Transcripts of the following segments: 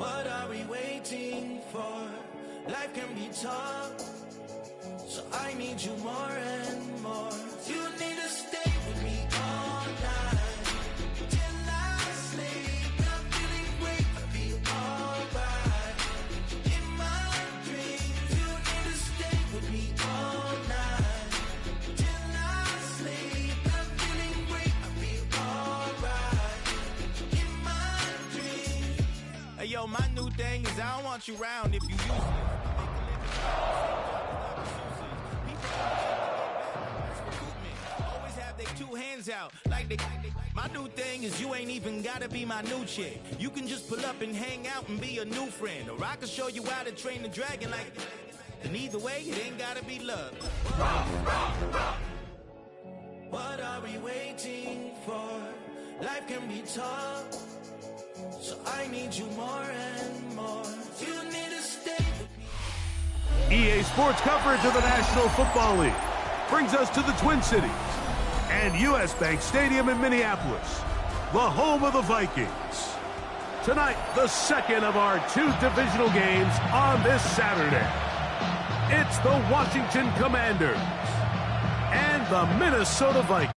What are we waiting for? Life can be tough, so I need you more and more. You need to stay with me all night till I sleep. I'm feeling great, I feel alright. In my dreams, you need to stay with me all night till I sleep. I'm feeling great, I feel alright. In my dreams. Hey yo, my new thing is I don't want you around if you use it. Always have their two hands out like they. My new thing is you ain't even gotta be my new chick. You can just pull up and hang out and be a new friend, or I can show you how to train the dragon like. And either way, it ain't gotta be love. What are we waiting for? Life can be tough, so I need you more and more. You need to stay with me. EA Sports coverage of the National Football League brings us to the Twin Cities and US Bank Stadium in Minneapolis, the home of the Vikings. Tonight, the second of our two divisional games on this Saturday. It's the Washington Commanders and the Minnesota Vikings.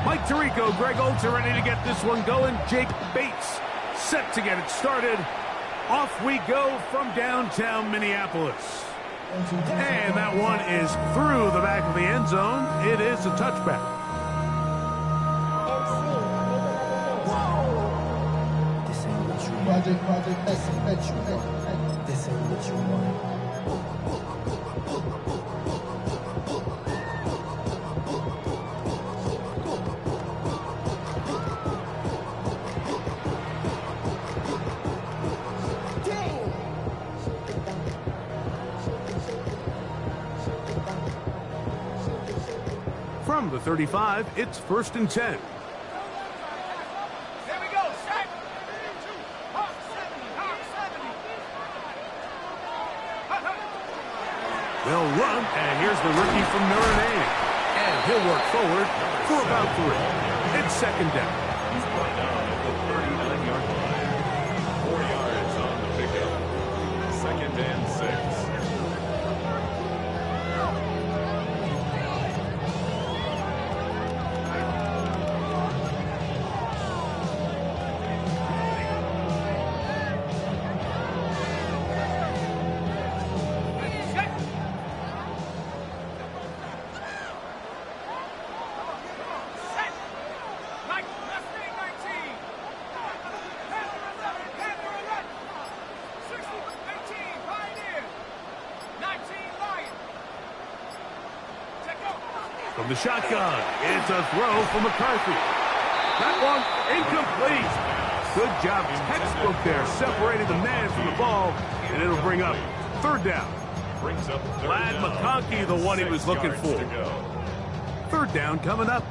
Mike Tirico, Greg Olds are ready to get this one going. Jake Bates set to get it started. Off we go from downtown Minneapolis. And that one is through the back of the end zone. It is a touchback. This ain't what you want. This ain't what you want. This ain't what you want. From the 35, it's 1st and 10. There we go, set. They'll run, and here's the rookie from Notre Dame. And he'll work forward for about 3. It's 2nd down. He's brought down at the 39-yard line. 4 yards on the pickup. 2nd and 6. From the shotgun, it's a throw for McCarthy. That one incomplete. Good job, textbook there, separating the man from the ball, and it'll bring up 3rd down. Brings up Lad McConkey, the one he was looking for. 3rd down coming up.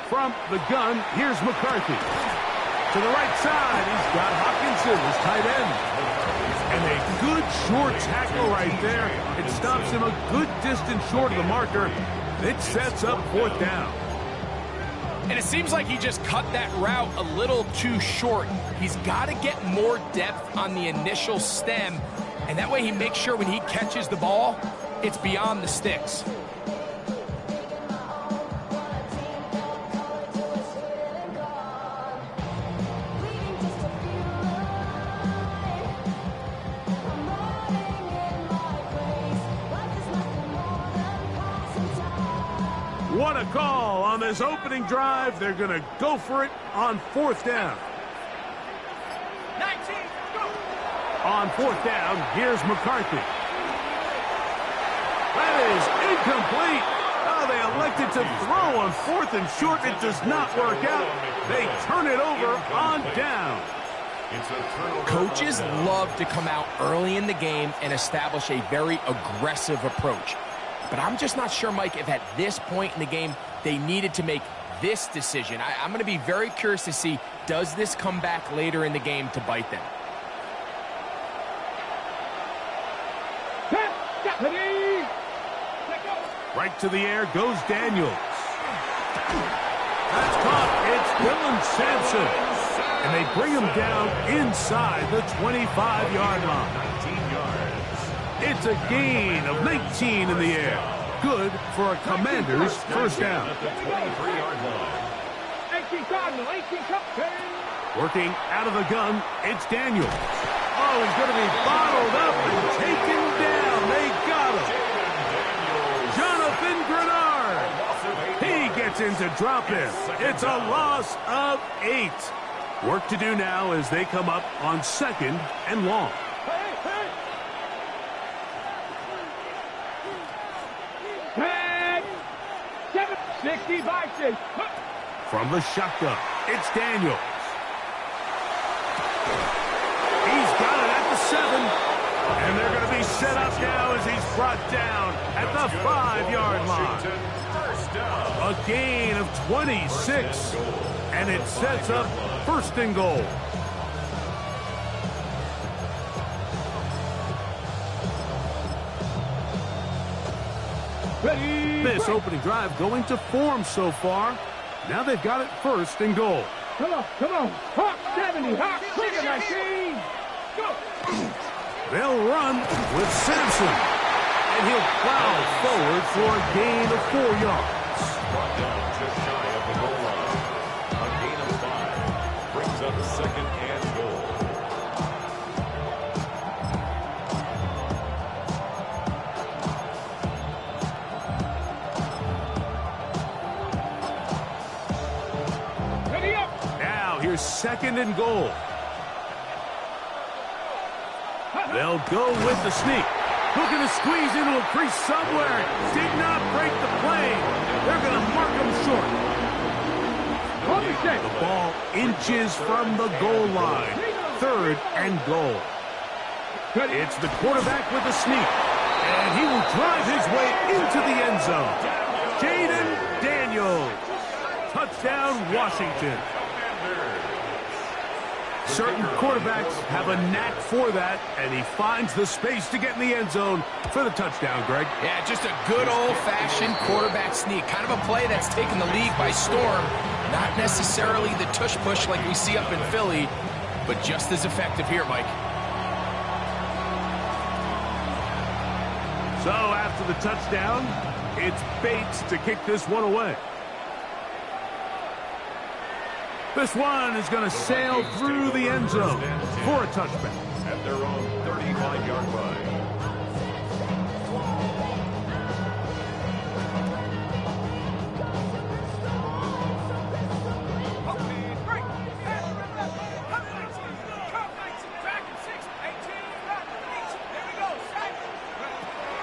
From the gun, here's McCarthy. To the right side, he's got Hopkinson, his tight end. And a good short tackle right there. It stops him a good distance short of the marker. It sets up 4th down. And it seems like he just cut that route a little too short. He's got to get more depth on the initial stem. And that way he makes sure when he catches the ball, it's beyond the sticks. What a call on this opening drive. They're going to go for it on 4th down. 19, go! On 4th down, here's McCarthy. That is incomplete. Oh, they elected to throw on 4th and short. It does not work out. They turn it over on down. Coaches love to come out early in the game and establish a very aggressive approach. But I'm just not sure, Mike, if at this point in the game they needed to make this decision. I'm going to be very curious to see, does this come back later in the game to bite them? Right to the air goes Daniels. That's caught. It's Dylan Sampson. And they bring him down inside the 25-yard line. 19 yards. It's a gain of 19 in the air. Good for a Commander's first down. At the 23-yard line. 18 Cardinal, 18 Cardinal. Working out of the gun, it's Daniels. Oh, he's going to be bottled up and taken down. They got him. Jonathan Grenard. He gets in to drop him. It's a loss of 8. Work to do now as they come up on 2nd and long. 60 Vikings. From the shotgun, it's Daniels. He's got it at the 7. And they're going to be set up now as he's brought down at the 5-yard line. A gain of 26. And it sets up 1st and goal. This opening drive going to form so far. Now they've got it 1st and goal. Come on. Hawk 70, Hawk 19. Go. They'll run with Sampson. And he'll plow forward for a gain of 4 yards. Brought down just shy of the goal line. A gain of 5. Brings up 2nd and goal. Ready up. Now here's 2nd and goal. They'll go with the sneak. Looking to squeeze into a crease somewhere. Did not break the plane. They're going to mark him short. The ball inches from the goal line. 3rd and goal. It's the quarterback with the sneak. And he will drive his way into the end zone. Jaden Daniels. Touchdown, Washington. Certain quarterbacks have a knack for that, and he finds the space to get in the end zone for the touchdown, Greg. Yeah, just a good old-fashioned quarterback sneak. Kind of a play that's taken the league by storm. Not necessarily the tush-push like we see up in Philly, but just as effective here, Mike. So after the touchdown, it's Bates to kick this one away. This one is going to sail through the end zone for a touchback. At their own 35-yard line.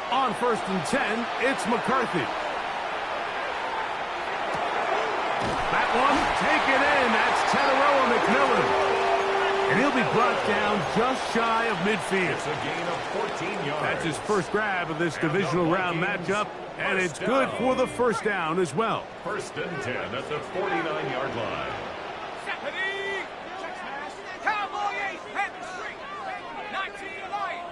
On 1st and 10, it's McCarthy. That one taken in. That's Teteroa McMillan. And he'll be brought down just shy of midfield. It's a gain of 14 yards. That's his first grab of this divisional round matchup, and it's good for the first down as well. 1st and 10 at the 49-yard line. Cowboy 8, Panther Street, 19 Lion.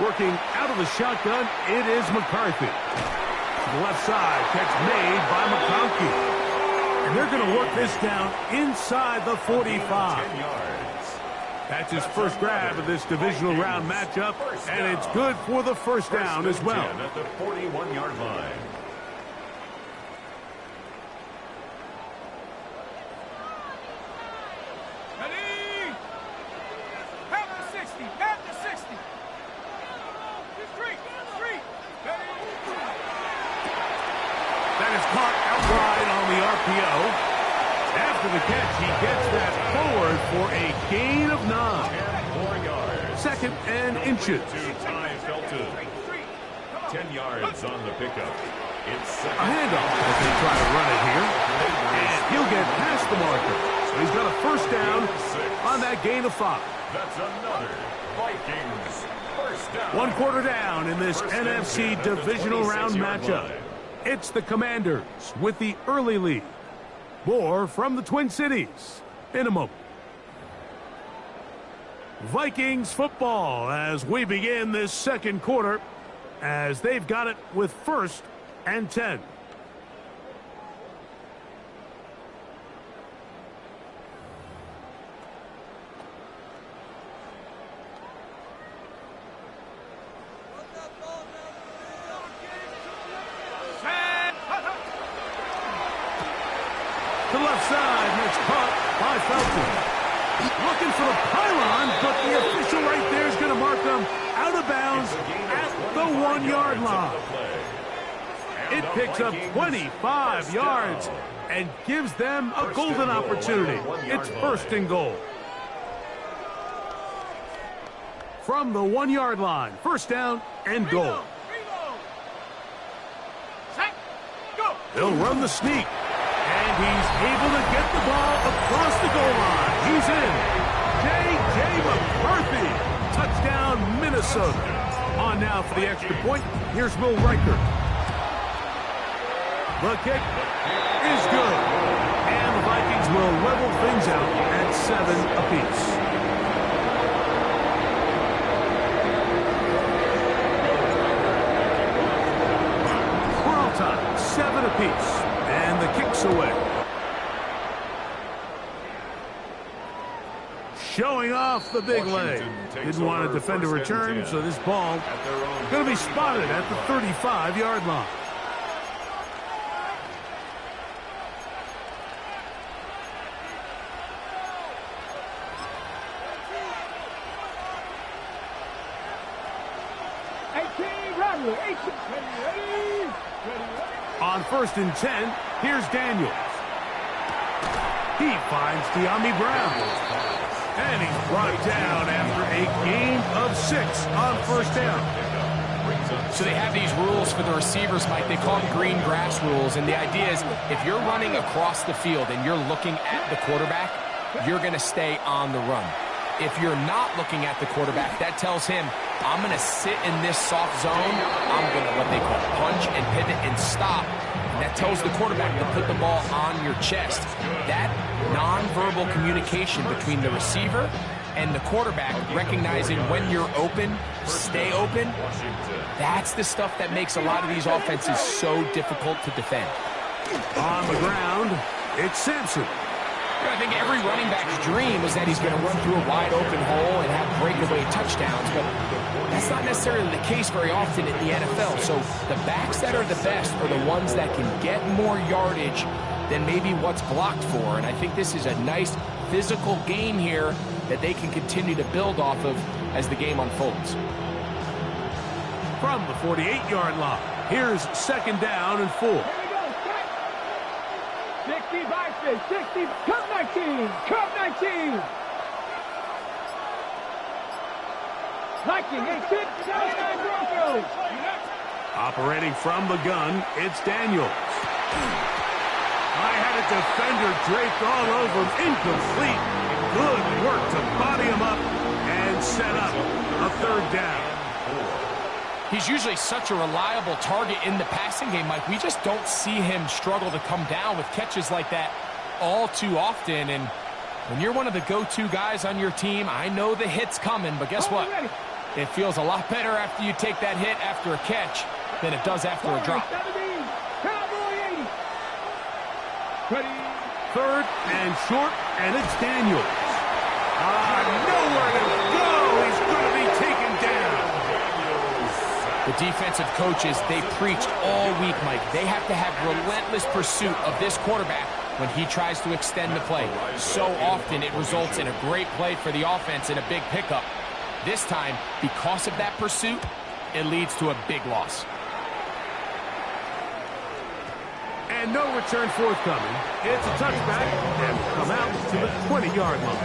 Working out of the shotgun, it is McCarthy. To the left side, catch made by McConkey. And they're going to work this down inside the 45. 10 yards. That's his first grab of this divisional round matchup, and it's good for the first down as well. At the 41-yard line. Ready? Panther 60, Panther 60. Street. That is caught outside on the RPO. After the catch, he gets that forward for a gain of 9. 4 yards. 2nd and inches. To Ty Felton. 10 yards on the pickup. It's second. A handoff as they try to run it here. And he'll get past the marker. So he's got a first down on that gain of 5. That's another Vikings first down. 1 quarter down in this NFC Divisional Round matchup. It's the Commanders with the early lead. More from the Twin Cities in a moment. Vikings football as we begin this 2nd quarter, as they've got it with 1st and 10. To the left side, and it's caught by Felton. Looking for the pylon, but the official right there is going to mark them out of bounds at the 1-yard line. It picks up 25 yards and gives them a golden opportunity. It's 1st and goal. From the 1-yard line, 1st down and goal. They'll run the sneak. And he's able to get the ball across the goal line. He's in. J.J. McCarthy. Touchdown, Minnesota. On now for the extra point. Here's Will Riker. The kick is good. And the Vikings will level things out at 7 apiece. We're all tied, 7 apiece. And the kick's away. Showing off the big leg. Didn't want to defend a return, so this ball going to be spotted at the 35-yard line. On 1st and 10, here's Daniels. He finds De'Ami Brown. And he's brought down after a gain of 6 on 1st down. So they have these rules for the receivers, Mike. They call them green grass rules. And the idea is if you're running across the field and you're looking at the quarterback, you're going to stay on the run. If you're not looking at the quarterback, that tells him, I'm going to sit in this soft zone. I'm going to what they call punch and pivot and stop. And that tells the quarterback to put the ball on your chest. That nonverbal communication between the receiver and the quarterback, recognizing when you're open, stay open, that's the stuff that makes a lot of these offenses so difficult to defend. On the ground, it's Sampson. I think every running back's dream is that he's going to run through a wide open hole and have breakaway touchdowns, but that's not necessarily the case very often in the NFL. So the backs that are the best are the ones that can get more yardage than maybe what's blocked for. And I think this is a nice physical game here that they can continue to build off of as the game unfolds. From the 48-yard line, here's 2nd down and 4. 60, cut 19, cut 19. Viking, 8-6, 79 Broncos. Operating from the gun, it's Daniels. I had a defender draped all over him, incomplete. Good work to body him up and set up a 3rd down. He's usually such a reliable target in the passing game, Mike. We just don't see him struggle to come down with catches like that all too often. And when you're one of the go-to guys on your team, I know the hit's coming, but guess what? It feels a lot better after you take that hit after a catch than it does after a drop. 3rd and short, and it's Daniels. Nowhere to go. He's going to be taken down. The defensive coaches, they preached all week, Mike. They have to have relentless pursuit of this quarterback when he tries to extend the play. So often it results in a great play for the offense and a big pickup. This time, because of that pursuit, it leads to a big loss. And no return forthcoming. It's a touchback and will come out to the 20-yard line.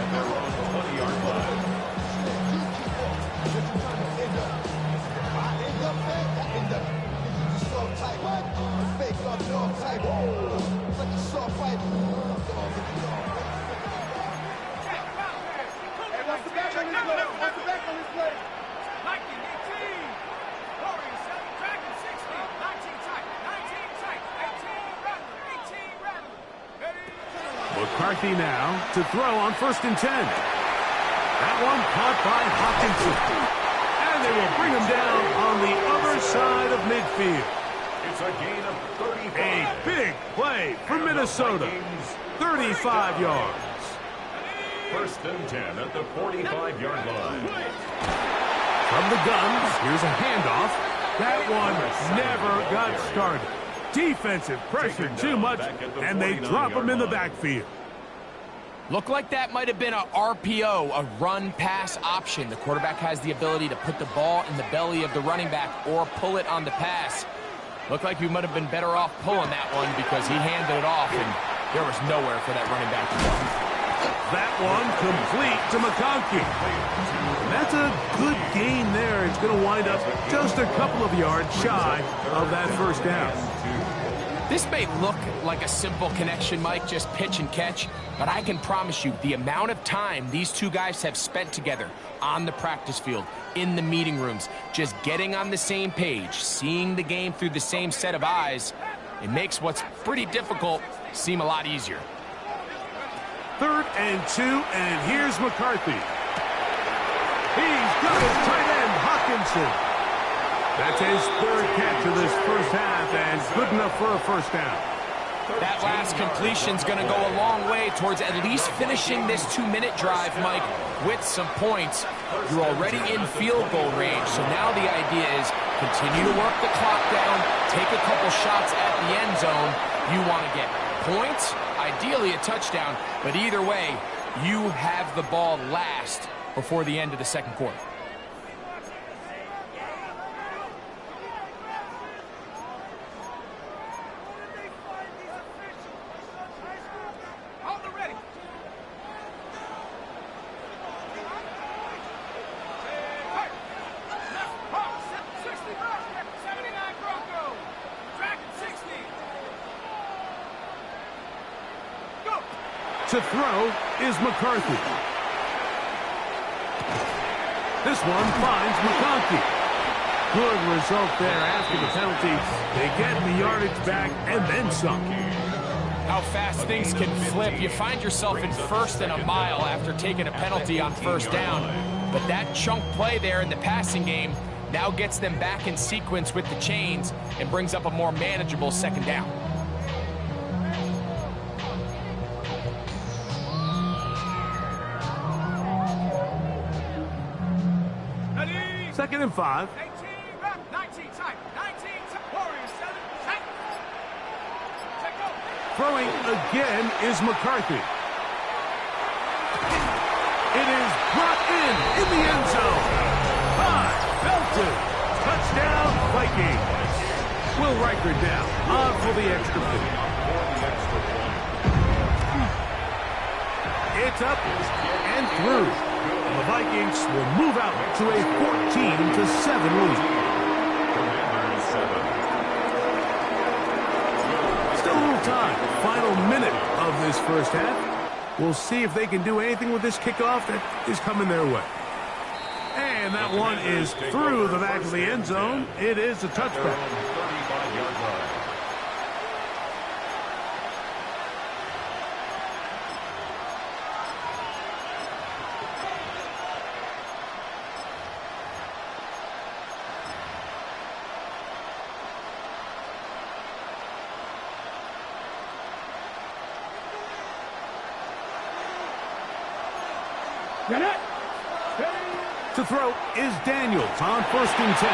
McCarthy now to throw on 1st and 10. That one caught by Hawkinson. And they will bring him down on the other side of midfield. It's a gain of 35. A big play for Minnesota. 35 yards. 1st and 10 at the 45-yard line. From the guns, here's a handoff. That one never got started. Defensive pressure too much, and they drop him in the backfield. Looked like that might have been a RPO, a run-pass option. The quarterback has the ability to put the ball in the belly of the running back or pull it on the pass. Looked like we might have been better off pulling that one because he handed it off, and there was nowhere for that running back to go. That one complete to McConkey. That's a good gain there. It's going to wind up just a couple of yards shy of that 1st down. This may look like a simple connection, Mike, just pitch and catch, but I can promise you the amount of time these two guys have spent together on the practice field, in the meeting rooms, just getting on the same page, seeing the game through the same set of eyes, it makes what's pretty difficult seem a lot easier. 3rd and 2, and here's McCarthy. He's got his tight end, Hawkinson. That's his 3rd catch of this 1st half, and good enough for a 1st down. That last completion's going to go a long way towards at least finishing this 2-minute drive, Mike, with some points. You're already in field goal range, so now the idea is continue to work the clock down, take a couple shots at the end zone. You want to get points, ideally a touchdown, but either way, you have the ball last before the end of the 2nd quarter. To throw is McCarthy. This one finds McConkey. Good result there after the penalty. They get the yardage back and then some. How fast things can flip. You find yourself in 1st and a mile after taking a penalty on 1st down. But that chunk play there in the passing game now gets them back in sequence with the chains and brings up a more manageable 2nd down. 2nd and 5. 18, 19, time, 19, Warriors, 7, set. Throwing again is McCarthy. It is brought in the end zone. High, belted. Touchdown, Vikings. Will Riker down on for the extra point. It's up and through. The Vikings will move out to a 14-7 lead. Still a little time. Final minute of this 1st half. We'll see if they can do anything with this kickoff that is coming their way. And that one is through the back of the end zone. It is a touchback. To throw is Daniels on 1st and 10.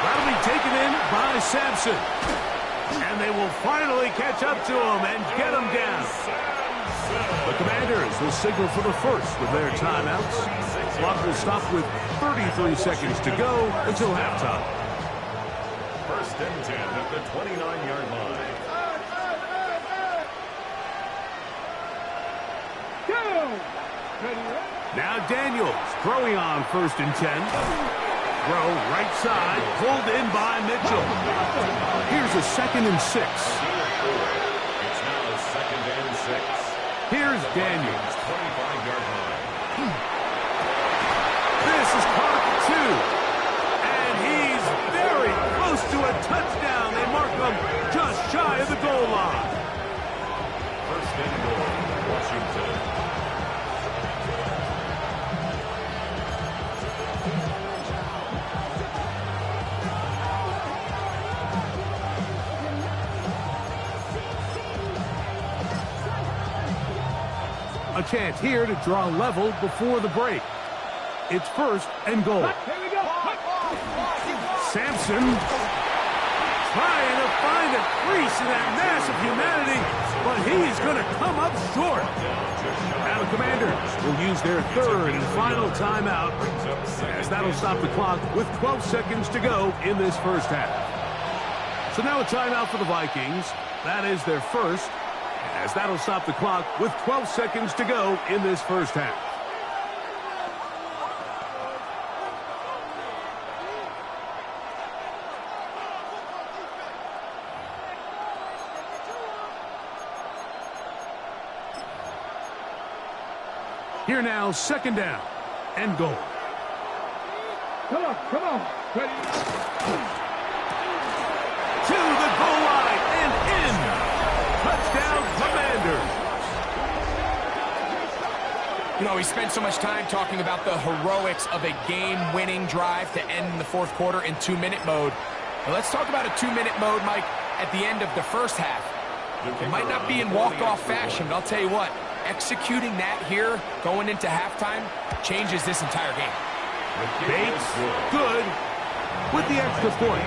That'll be taken in by Sampson. And they will finally catch up to him and get him down. The Commanders will signal for the 1st of their timeouts. Clock will stop with 33 seconds to go until halftime. 1st and 10 at the 29-yard line. Now Daniels throwing on 1st and 10. Throw right side, pulled in by Mitchell. Here's a 2nd and 6. It's now 2nd and 6. Here's Daniels. 25-yard line. This is caught 2. And he's very close to a touchdown. They mark him just shy of the goal line. 1st and goal. chance here to draw level before the break. It's 1st and goal. Here we go. Sampson trying to find a crease in that mass of humanity, but he's going to come up short. Now the Commanders will use their 3rd and final timeout, as that'll stop the clock with 12 seconds to go in this first half. So now a timeout for the Vikings. That is their 1st, as that'll stop the clock with 12 seconds to go in this first half. Here now, 2nd down and goal. Come on. Ready. To the goal line and in. Touchdown, Commanders. You know, we spent so much time talking about the heroics of a game-winning drive to end in the 4th quarter in 2-minute mode. Now let's talk about a 2-minute mode, Mike, at the end of the first half. It might not be in walk-off fashion, but I'll tell you what, executing that here going into halftime changes this entire game. Bates, good, with the extra point.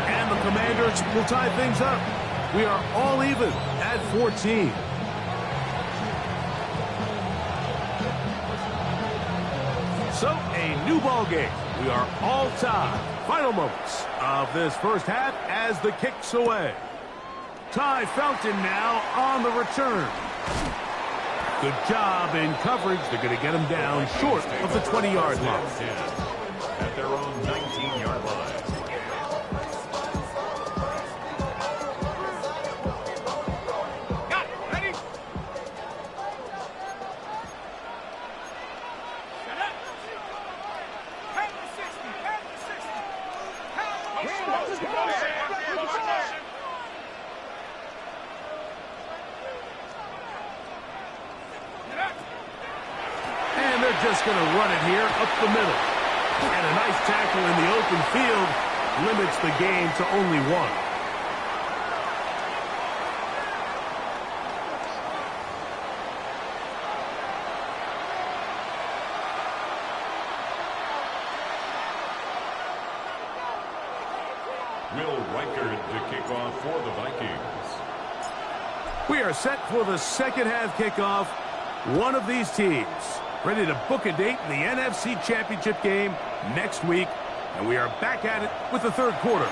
And the Commanders will tie things up. We are all even at 14. So, a new ball game. We are all tied. Final moments of this first half as the kick's away. Ty Felton now on the return. Good job in coverage. They're going to get him down short of the 20-yard line. At their own 19-yard line. Got it. Ready. Set up. Head to 60. Head to 60. And they're just going to run it here up the middle. And a nice tackle in the open field limits the game to only 1. Will Reichard to kick off for the Vikings. We are set for the second half kickoff. One of these teams ready to book a date in the NFC Championship game next week, and we are back at it with the 3rd quarter.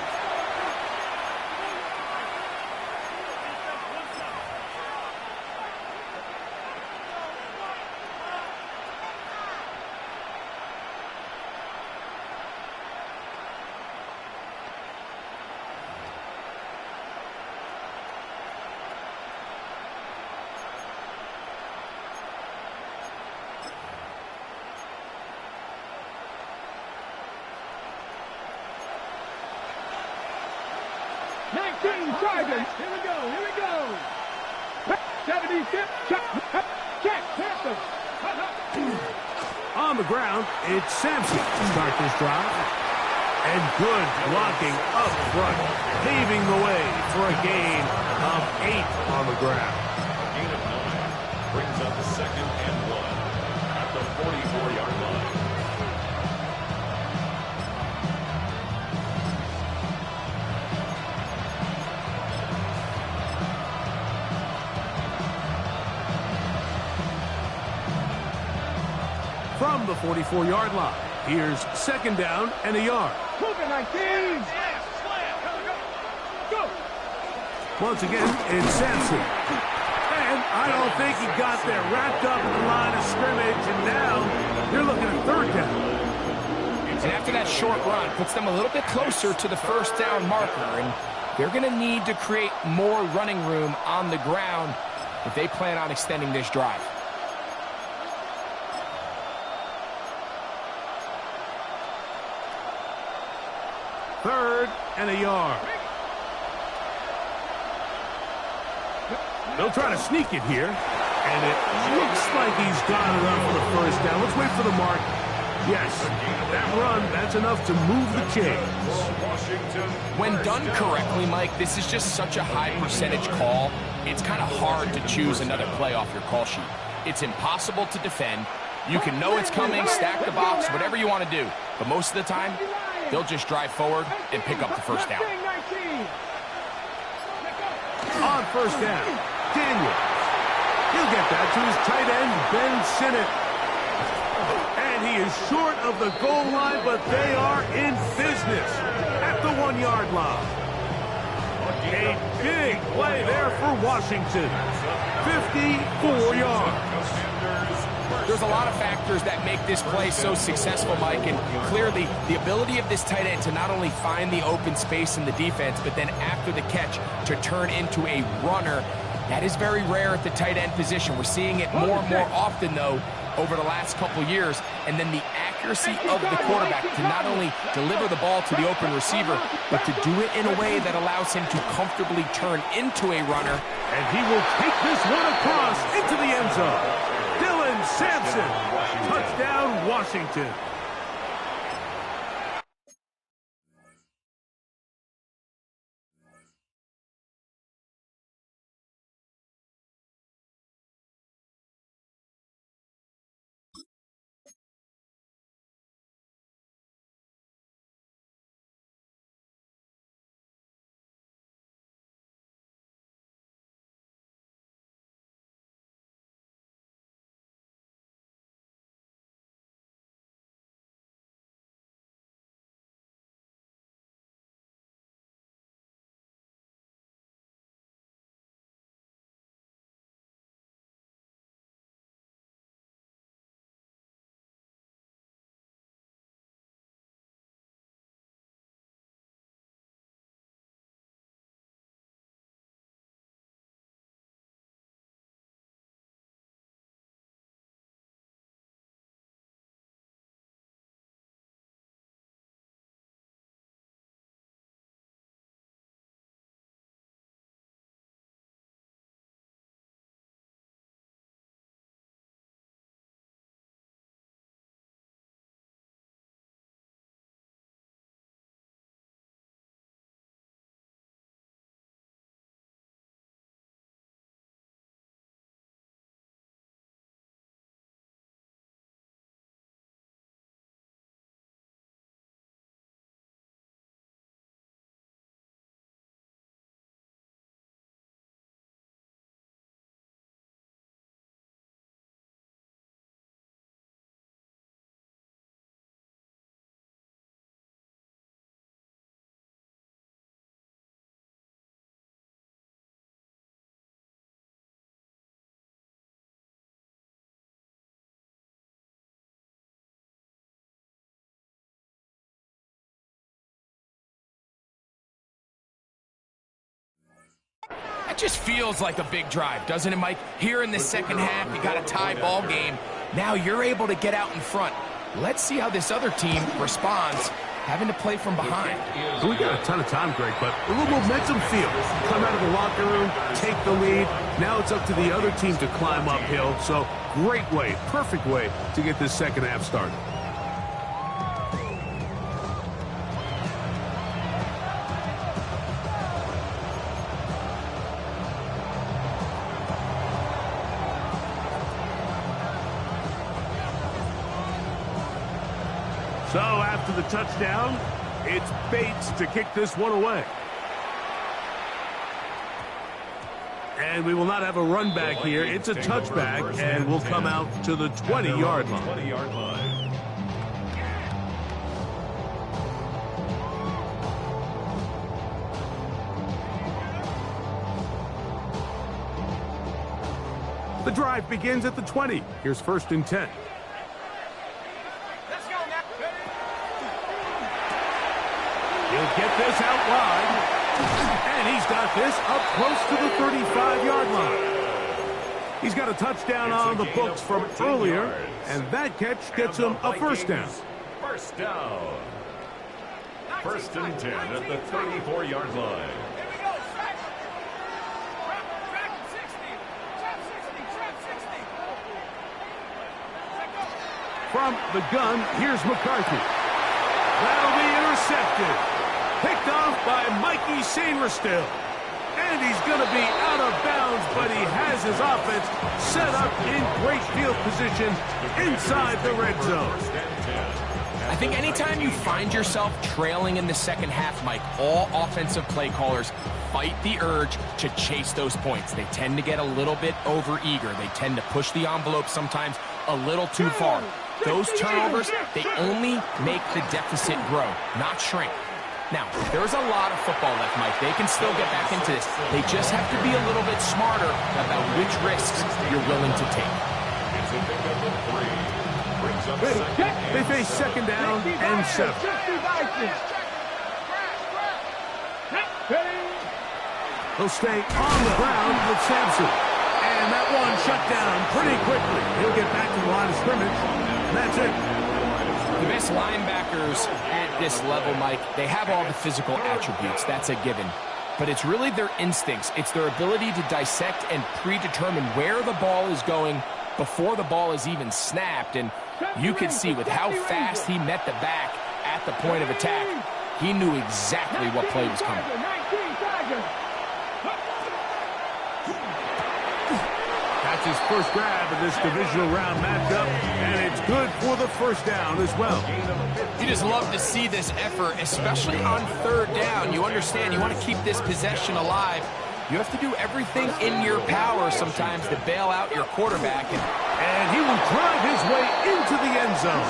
Chargers. Here we go. 76. Check. Panthers. On the ground, it's Sampson to start this drive. And good blocking up front, paving the way for a gain of 8 on the ground. Gain of 9 brings up 2nd and 1 at the 44-yard line. From the 44-yard line, here's 2nd down and a yard. Move it, 19. Go. Once again, it's Sampson. And I don't think he got there. Wrapped up in the line of scrimmage, and now you're looking at 3rd down. And after that short run, puts them a little bit closer to the 1st down marker, and they're going to need to create more running room on the ground if they plan on extending this drive. 3rd and a yard. They'll try to sneak it here. And it looks like he's got enough for the 1st down. Let's wait for the mark. Yes, that run, that's enough to move the chains. When done correctly, Mike, this is just such a high percentage call. It's kind of hard to choose another play off your call sheet. it's impossible to defend. You can know it's coming, stack the box, whatever you want to do. But most of the time, they'll just drive forward and pick up the first down. On first down, Daniel. He'll get that to his tight end, Ben Sinnott. And he is short of the goal line, but they are in business at the 1-yard line. A big play there for Washington. 54 yards. There's a lot of factors that make this play so successful, Mike, and clearly the ability of this tight end to not only find the open space in the defense, but then after the catch to turn into a runner. That is very rare at the tight end position. We're seeing it more and more often, though, over the last couple years. And then the accuracy of the quarterback to not only deliver the ball to the open receiver, but to do it in a way that allows him to comfortably turn into a runner. And he will take this one across into the end zone. Dylan Sampson, touchdown Washington. That just feels like a big drive, doesn't it, Mike? Here in the second half, you got a tie ball game. Now you're able to get out in front. Let's see how this other team responds, having to play from behind. We got a ton of time, Greg, but a little momentum feel. Come out of the locker room, take the lead. Now it's up to the other team to climb uphill. So great way, perfect way to get this second half started. So after the touchdown, it's Bates to kick this one away. And we will not have a run back here. It's a touchback, and we'll come out to the 20-yard line. The drive begins at the 20. Here's 1st and 10. He'll get this out wide, and he's got this up close to the 35-yard line. He's got a touchdown on the books from earlier, and that catch gets him a first down. First down. 1st and 10 at the 34-yard line. From the gun, here's McCarthy. That'll be intercepted. Picked off by Mikey Sainristil. And he's going to be out of bounds, but he has his offense set up in great field position inside the red zone. I think anytime you find yourself trailing in the second half, Mike, all offensive play callers fight the urge to chase those points. They tend to get a little bit overeager. They tend to push the envelope sometimes a little too far. Those turnovers, they only make the deficit grow, not shrink. Now, there's a lot of football left, Mike. They can still get back into this. They just have to be a little bit smarter about which risks you're willing to take. It's a pickup of 3. They face second down and 7. He'll stay on the ground with Sampson. And that one shut down pretty quickly. He'll get back to the line of scrimmage. And that's it. The best linebackers at this level, Mike, they have all the physical attributes. That's a given. But it's really their instincts. It's their ability to dissect and predetermine where the ball is going before the ball is even snapped. And you could see with how fast he met the back at the point of attack, he knew exactly what play was coming. That's his first grab in this divisional round matchup, and it's good for the first down as well. You just love to see this effort, especially on third down. You understand you want to keep this possession alive. You have to do everything in your power sometimes to bail out your quarterback. And he will drive his way into the end zone.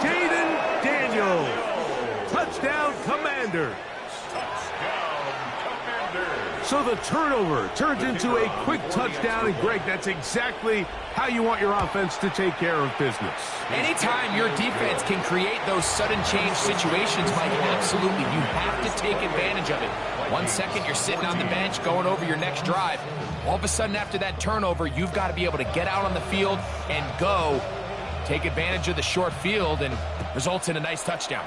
Jaden Daniels. Touchdown, Commanders. So the turnover turns into a quick touchdown. And, Greg, that's exactly how you want your offense to take care of business. Anytime your defense can create those sudden change situations, Mike, absolutely, you have to take advantage of it. 1 second, you're sitting on the bench going over your next drive. All of a sudden, after that turnover, you've got to be able to get out on the field and go. Take advantage of the short field, and results in a nice touchdown.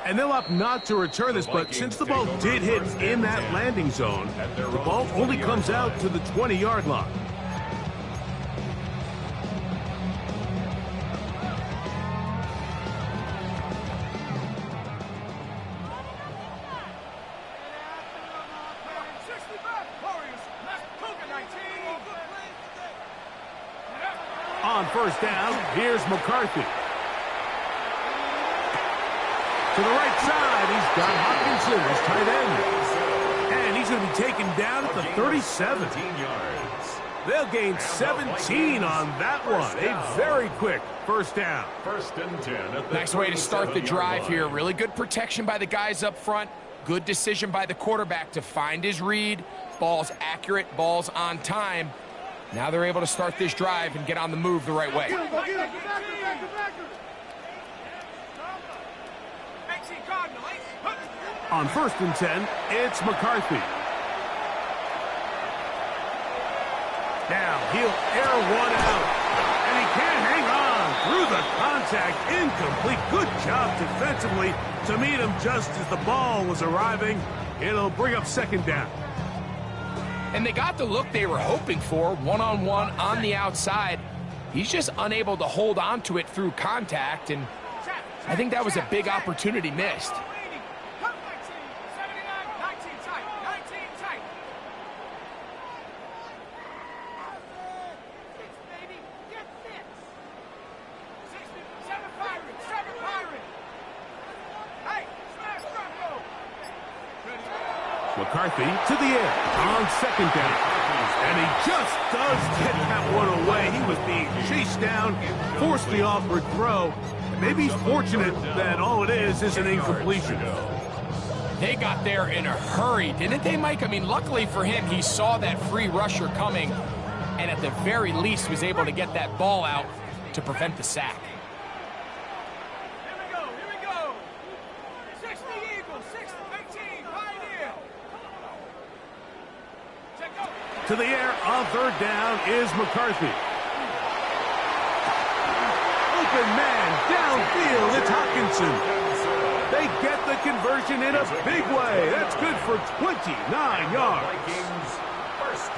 And they'll opt not to return this, but since the ball did hit in that landing zone, the ball only comes out to the 20-yard line. On first down, here's McCarthy. To the right side, he's got Hopkinson, his tight end. And he's going to be taken down at the 37. They'll gain 17 on that one. A very quick first down. First and 10. Nice way to start the drive here. Really good protection by the guys up front. Good decision by the quarterback to find his read. Ball's accurate, ball's on time. Now they're able to start this drive and get on the move the right way. On first and 10, it's McCarthy. Now he'll air one out, and he can't hang on through the contact. Incomplete. Good job defensively to meet him just as the ball was arriving. It'll bring up second down. And they got the look they were hoping for, one-on-one on the outside. He's just unable to hold on to it through contact, and I think that was a big opportunity missed. McCarthy to the air on second down. And he just does get that one away. He was being chased down, forced the awkward throw. And maybe he's fortunate that all it is an incompletion. They got there in a hurry, didn't they, Mike? I mean, luckily for him, he saw that free rusher coming, and at the very least was able to get that ball out to prevent the sack. To the air on third down is McCarthy. Open man downfield, it's Hopkinson. They get the conversion in a big way. That's good for 29 yards.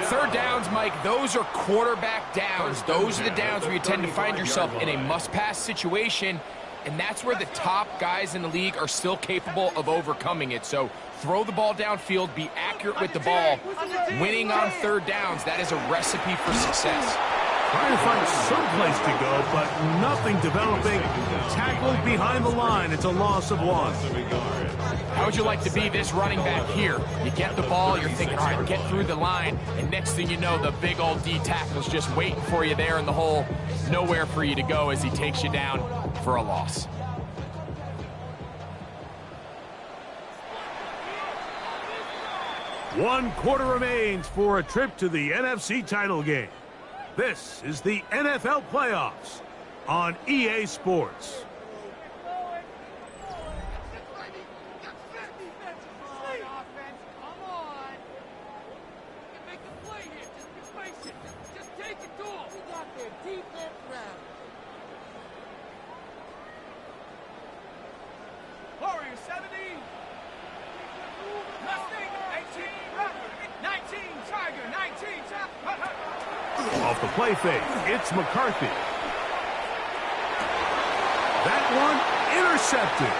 Third downs, Mike, those are quarterback downs. Those are the downs where you tend to find yourself in a must-pass situation, and that's where the top guys in the league are still capable of overcoming it. So throw the ball downfield, be accurate with the ball. Winning on third downs, that is a recipe for success. Trying to find some place to go, but nothing developing. Tackled behind the line. It's a loss of 1. How would you like to be this running back here? You get the ball, you're thinking, all right, get through the line, and next thing you know, the big old D tackle's just waiting for you there in the hole. Nowhere for you to go as he takes you down for a loss. One quarter remains for a trip to the NFC title game. This is the NFL playoffs on EA Sports. Warriors 70. Mustang 18. 19. Tiger 19. Off the play fake, it's McCarthy. That one intercepted.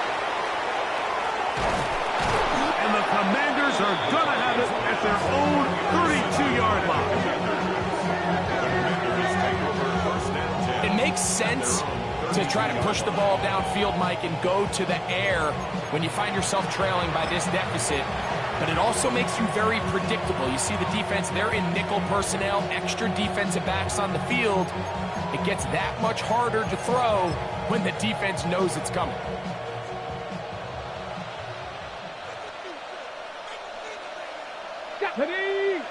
And the Commanders are going to have it at their own 32-yard line. It makes sense to try to push the ball downfield, Mike, and go to the air when you find yourself trailing by this deficit. But it also makes you very predictable. You see the defense, they're in nickel personnel, extra defensive backs on the field. It gets that much harder to throw when the defense knows it's coming. Deputy!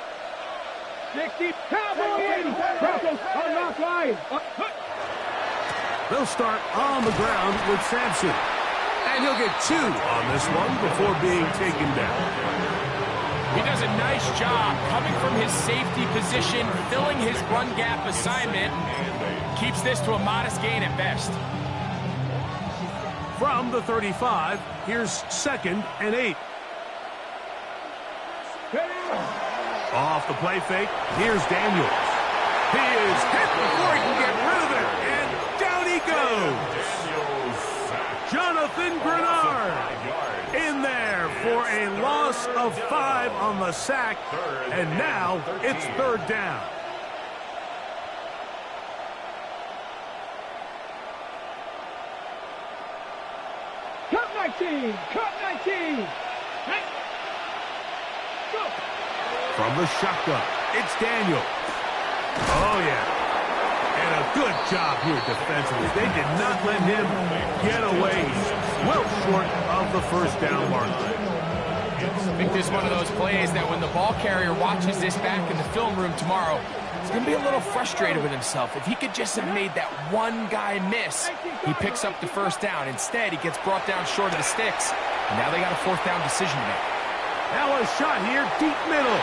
60, Cowboy 80! Broncos on rock line! They'll start on the ground with Sampson. And he'll get 2 on this one before being taken down. He does a nice job coming from his safety position, filling his run gap assignment, keeps this to a modest gain at best. From the 35, here's 2nd and 8. Off the play fake, here's Daniels. He is hit before he can get rid of it, and down he goes. Jonathan Grenard in there for a loss of 5 on the sack, and now it's 3rd down. Cut 19! Cut 19! Go! From the shotgun, it's Daniels. Oh, yeah. And a good job here defensively. They did not let him get away. He's well short of the 1st down mark. I think this is one of those plays that when the ball carrier watches this back in the film room tomorrow, he's going to be a little frustrated with himself. If he could just have made that one guy miss, he picks up the 1st down. Instead, he gets brought down short of the sticks, and now they got a 4th down decision to make. Now a shot here, deep middle.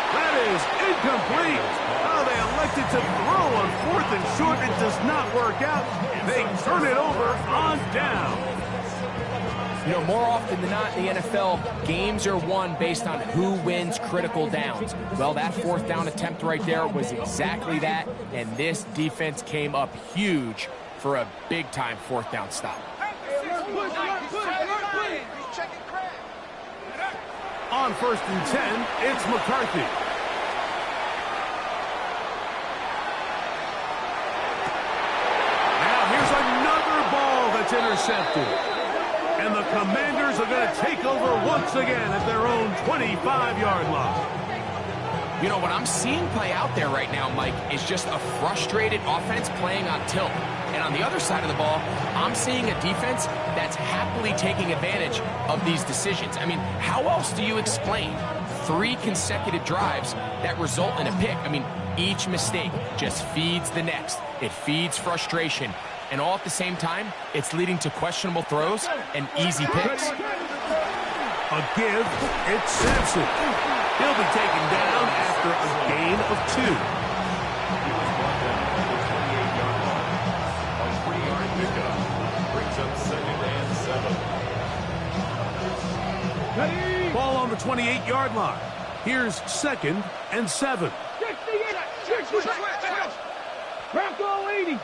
That is incomplete. Oh, they elected to throw on 4th and short. It does not work out. They turn it over on down. You know, more often than not in the NFL, games are won based on who wins critical downs. Well, that 4th down attempt right there was exactly that, and this defense came up huge for a big-time 4th down stop. On 1st and 10, it's McCarthy. Now here's another ball that's intercepted. And the Commanders are going to take over once again at their own 25-yard line. You know, what I'm seeing play out there right now, Mike, is just a frustrated offense playing on tilt. And on the other side of the ball, I'm seeing a defense that's happily taking advantage of these decisions. I mean, how else do you explain 3 consecutive drives that result in a pick? I mean, each mistake just feeds the next. It feeds frustration. And all at the same time, it's leading to questionable throws and easy picks. A give, it's Sampson. He'll be taken down after a gain of 2. He was brought down at the 28-yard line. A 3-yard pickup brings up 2nd and 7. Ball on the 28-yard line. Here's 2nd and 7. Bronco 80.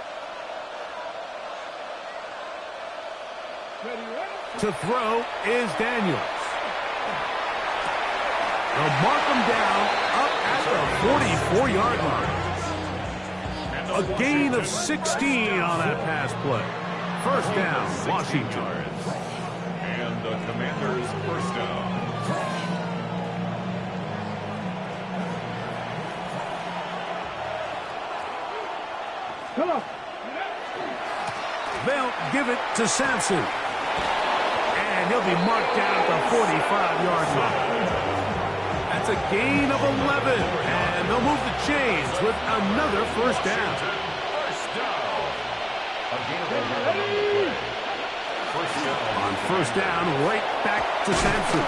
To throw is Daniels. They'll mark him down up at the 44-yard line. A gain of 16 on that pass play. First down, Washington. And the Commanders' first down. Come on. They'll give it to Sampson. And he'll be marked down at the 45-yard line. That's a gain of 11. And they'll move the chains with another first down. First down. A gain of 11. First down. On first down, right back to Sampson.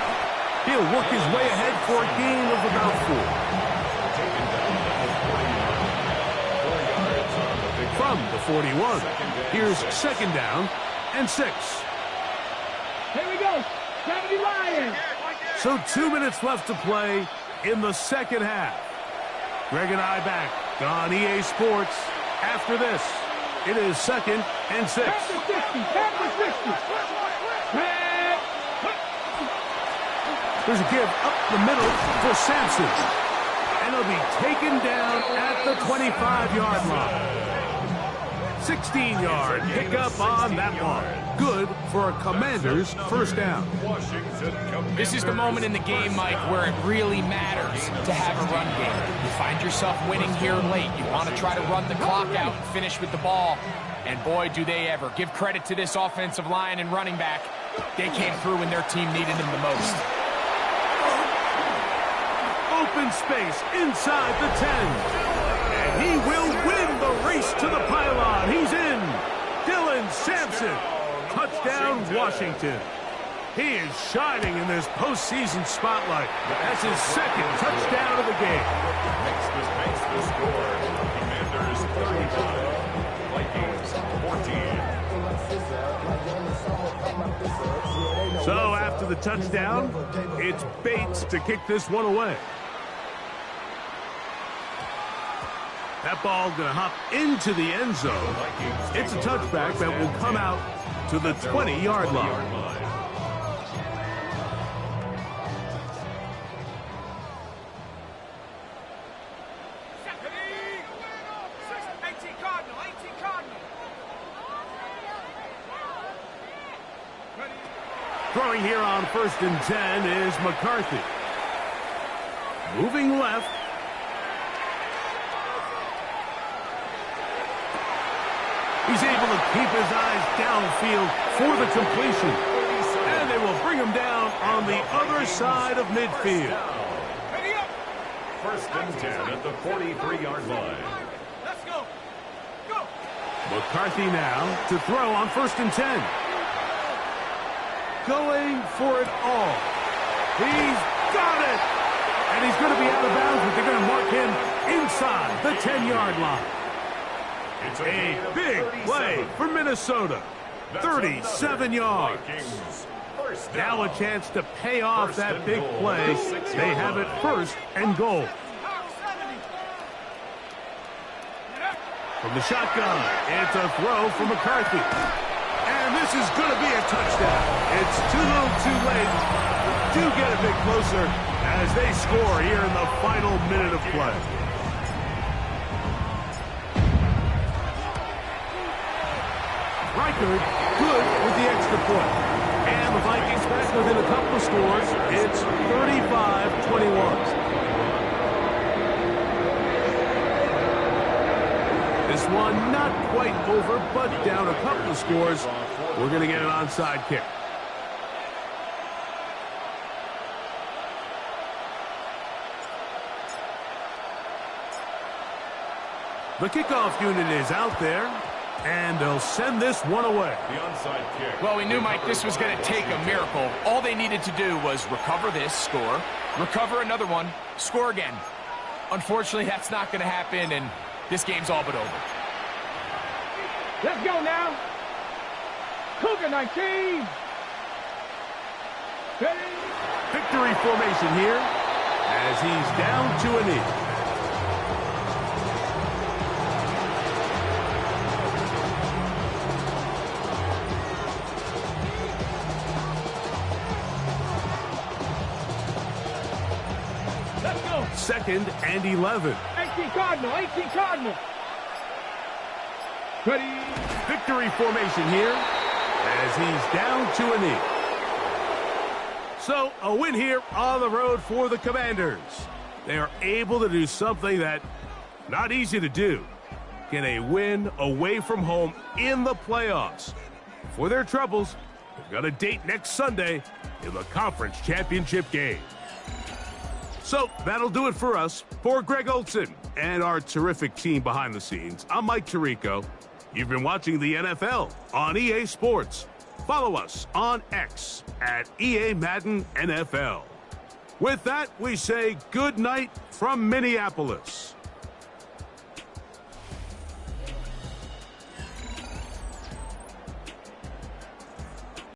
He'll work his way ahead for a gain of about 4. Taken down at the 41. 4 yards on the big From the 41, here's second down and 6. Here we go. 70 Lions. So 2 minutes left to play in the second half. Greg and I back on EA Sports. After this, it is second and 6. After 60. After 60. There's a give up the middle for Sampson. And he'll be taken down at the 25-yard line. 16-yard pickup on that one. Good for a Commander's first down. This is the moment in the game, Mike, where it really matters to have a run game. You find yourself winning here late. You want to try to run the clock out and finish with the ball. And boy, do they ever. Give credit to this offensive line and running back. They came through when their team needed them the most. Open space inside the 10. And he will win the race to the pylon. He's in. Dylan Sampson. Touchdown, Washington. He is shining in this postseason spotlight. That's his second touchdown of the game. Makes the score. Commanders 35. Vikings 14. So after the touchdown, it's Bates to kick this one away. That ball going to hop into the end zone. It's a touchback that will come out to the 20-yard line. Throwing here on first and 10 is McCarthy. Moving left. He's able to keep his eyes downfield for the completion. And they will bring him down on the other side of midfield. First and 10 at the 43-yard line. Let's go. Go. McCarthy now to throw on first and 10. Going for it all. He's got it. And he's going to be out of bounds, but they're going to mark him inside the 10-yard line. It's A big play for Minnesota. 37 yards. Now a chance to pay off that big play. They have it first and goal. From the shotgun, it's a throw for McCarthy. And this is going to be a touchdown. It's too little too late. Do get a bit closer as they score here in the final minute of play. Reichard good with the extra point. And the Vikings back within a couple of scores. It's 35-21. This one not quite over, but down a couple of scores. We're going to get an onside kick. The kickoff unit is out there, and they'll send this one away. The onside kick. Well, we knew, Mike, this was going to take a miracle. All they needed to do was recover this, score, recover another one, score again. Unfortunately, that's not going to happen, and this game's all but over. Let's go now. Cougar 19. Ready? Victory formation here as he's down to a knee. 2nd and 11. 18 Cardinal, 18 Cardinal. Ready. Victory formation here as he's down to a knee. So a win here on the road for the Commanders. They are able to do something that not easy to do. Get a win away from home in the playoffs. For their troubles, they've got a date next Sunday in the conference championship game. So that'll do it for us. For Greg Olson and our terrific team behind the scenes, I'm Mike Tirico. You've been watching the NFL on EA Sports. Follow us on X at EA Madden NFL. With that, we say good night from Minneapolis.